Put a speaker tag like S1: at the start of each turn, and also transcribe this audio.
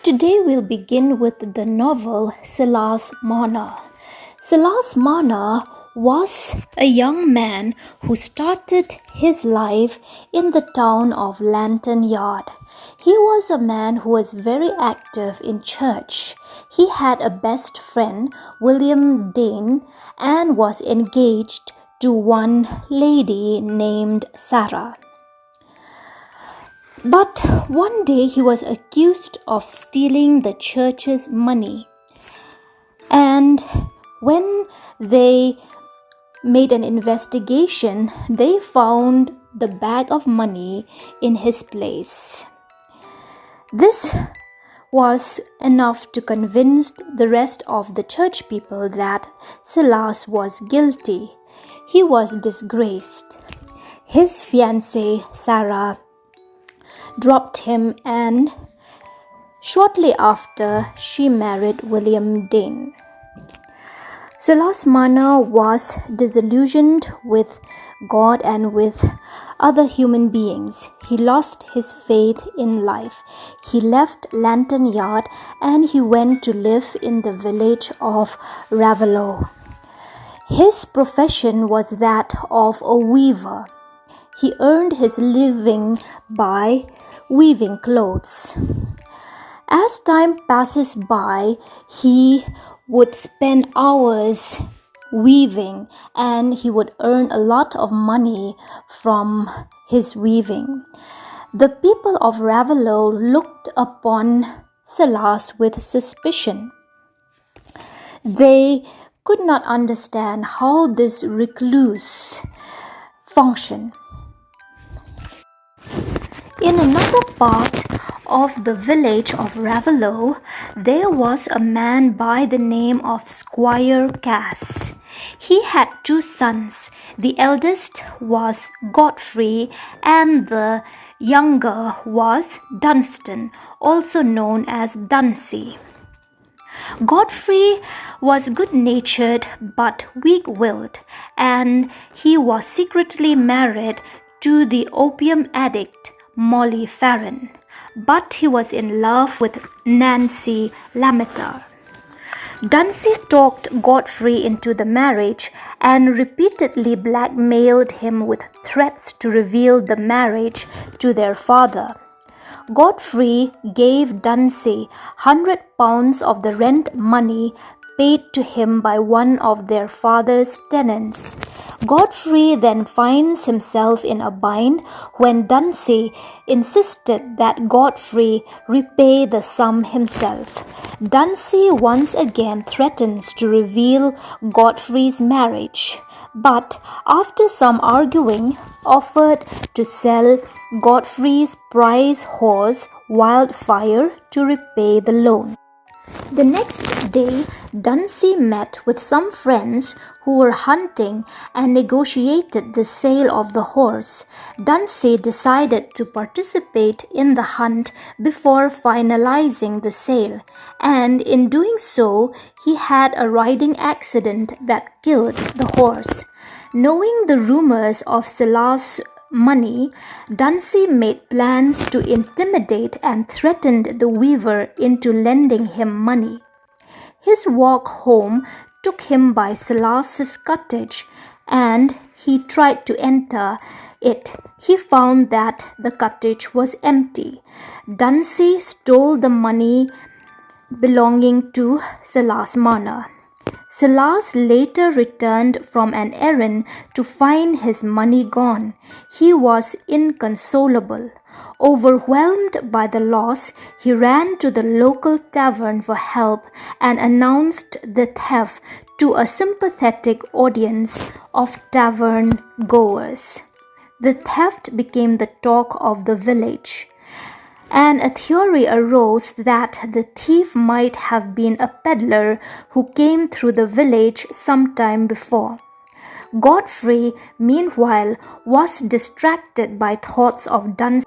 S1: Today we'll begin with the novel Silas Marner. Silas Marner was a young man who started his life in the town of Lantern Yard. He was a man who was very active in church. He had a best friend, William Dane, and was engaged to one lady named Sarah. But one day he was accused of stealing the church's money. And when they made an investigation, they found the bag of money in his place. This was enough to convince the rest of the church people that Silas was guilty. He was disgraced. His fiancée, Sarah, dropped him, and shortly after she married William Dane. Silas Marner was disillusioned with God and with other human beings. He lost his faith in life. He left Lantern Yard and he went to live in the village of Ravellow. His profession was that of a weaver. He earned his living by weaving clothes. As time passes by, he would spend hours weaving and he would earn a lot of money from his weaving. The people of Ravellow looked upon Silas with suspicion. They could not understand how this recluse functioned. In another part of the village of Ravellow, there was a man by the name of Squire Cass. He had two sons. The eldest was Godfrey and the younger was Dunstan, also known as Dunsey. Godfrey was good-natured but weak-willed, and he was secretly married to the opium addict Molly Farron, but he was in love with Nancy Lametta. Dunsey talked Godfrey into the marriage and repeatedly blackmailed him with threats to reveal the marriage to their father. Godfrey gave Dunsey £100 of the rent money paid to him by one of their father's tenants. Godfrey then finds himself in a bind when Dunsey insisted that Godfrey repay the sum himself. Dunsey once again threatens to reveal Godfrey's marriage, but after some arguing, offered to sell Godfrey's prize horse Wildfire to repay the loan. The next day, Dunsey met with some friends who were hunting and negotiated the sale of the horse. Dunsey decided to participate in the hunt before finalizing the sale, and in doing so, he had a riding accident that killed the horse. Knowing the rumors of Silas' money, Dunsey made plans to intimidate and threatened the weaver into lending him money. His walk home took him by Silas's cottage, and he tried to enter it. He found that the cottage was empty. Dunsey stole the money belonging to Silas Marner. Silas later returned from an errand to find his money gone. He was inconsolable. Overwhelmed by the loss, he ran to the local tavern for help and announced the theft to a sympathetic audience of tavern goers. The theft became the talk of the village, and a theory arose that the thief might have been a peddler who came through the village some time before. Godfrey, meanwhile, was distracted by thoughts of Dunsey.